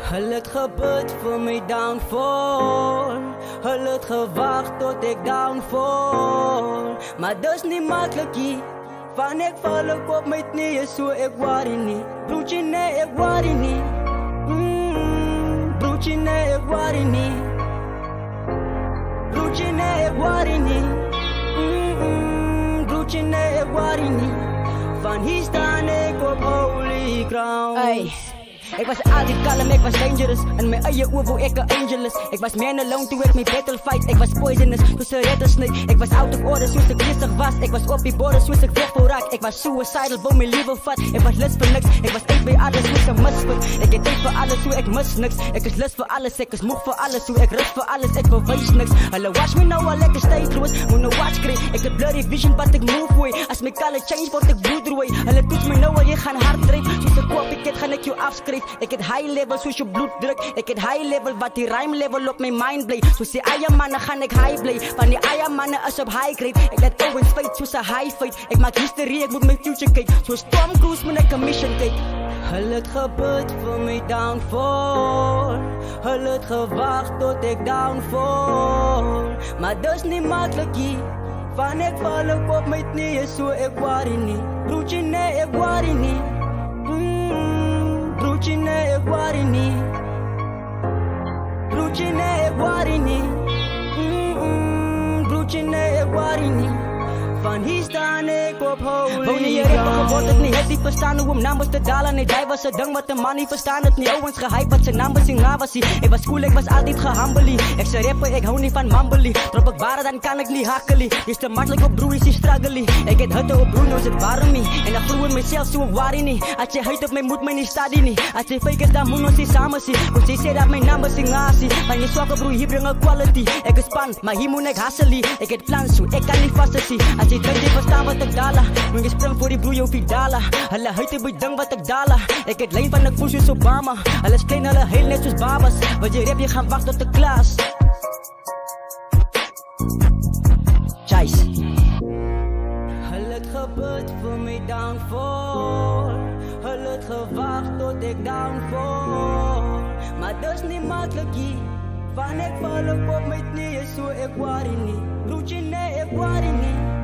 Hulle het gebid vir my downfall. Hulle het gewag tot ek downfall. Maar dis nie maklik nie. Van ek val ek op my knieë, so ek worry nie. Broertjie nee, ek worry nie. Broertjie nee, ek worry nie. Broertjie nee, ek worry nie. Broertjie nee, ek worry nie. Van hier staan ek op holy ground. Ay. Ik was altijd kalm, ik was dangerous. In mijn eie oor wou ek 'n angel is. Ik was man alone toe ek my battle fight. Ik was poisonous, soos 'n rattlesnake. Ik was out of order, soos ek besig was. Ik was op die border, soos ek vlug voor raak. Ik was suicidal, wou my lewe vat. Ik was lus vir niks, ik was uit by alles, soos 'n misfit. Ek het tyd vir alles, so ek mis niks. Ek is lus vir alles, ek is moeg vir alles, so ek rus vir alles, ek bewys niks. Hulle watch me nou al ek is tydloos, moet nou watch kry. Ek het blurry vision, but ek move way. As my color change, word ek bloedrooi. Hulle toets my nou al jy gaan hard dryf. Soos 'n copycat gaan ek jou afskryf. Ik het high level soos jou bloeddruk. Ik het high level wat die rhyme level op my mind bly. Soos die eie manne gaan ek high bly. Van die eie manne is op high grade. Ik let Owens fight soos 'n high fight. Ik maak history, ek moet my future kyk. Soos Tom Cruise moet ek 'n mission kyk. Hulle het gebid vir my downfall. Hulle het gewag tot ek downfall. Maar dis nie maklik nie. Van ek val ek op my knieë, so ek worry nie. Broertjie nee, ek worry nie. Broertjie nee, ek worry nie. Broertjie nee, ek worry nie. Broertjie nee, ek worry nie. Van hier staan ek op holy. Wou nie rapper geword het nie, het nie verstaan hoe om numbers te dalen. Nee, die was 'n ding wat 'n man nie verstaan het nie. Ouens gehype wat sy numbers sing na was hy. Ek was cool, ek was altyd gehumble. Ek sê rapper, ek hou nie van mumbly. Drop ek ware dan kan ek nie hakkelie. Dis te maklik op broer, is die struggle. Ek het hitte op broer, nou is het warm nie. En ek glo in myself, so worry nie. As jy huid op my, moet my nie study nie. As jy fake is, dan moet ons nie samen sien. Want jy sê dat my numbers sing na sien. Van jy swakke broer, hier bring 'n quality. Ek is span, maar hier moet ek hustle. Ek het plans, so ek kan nie vastsien. As jy dink jy verstaan wat ek dala, moet jy spring voor die broer jou fidala. Hulle huid op die ding wat ek dala. Ek het lyn van ek voel soos Obama. Hulle is klein, hulle heel net soos babas. Wat jy rap, jy gaan wacht tot de klas. Chase. Hulle het gebid vir my downfall. Hulle het gewag tot ek downfall. Maar dis nie maklik nie. Van ek val op my knieë, so ek worry nie. Broertjie nee, ek worry nie.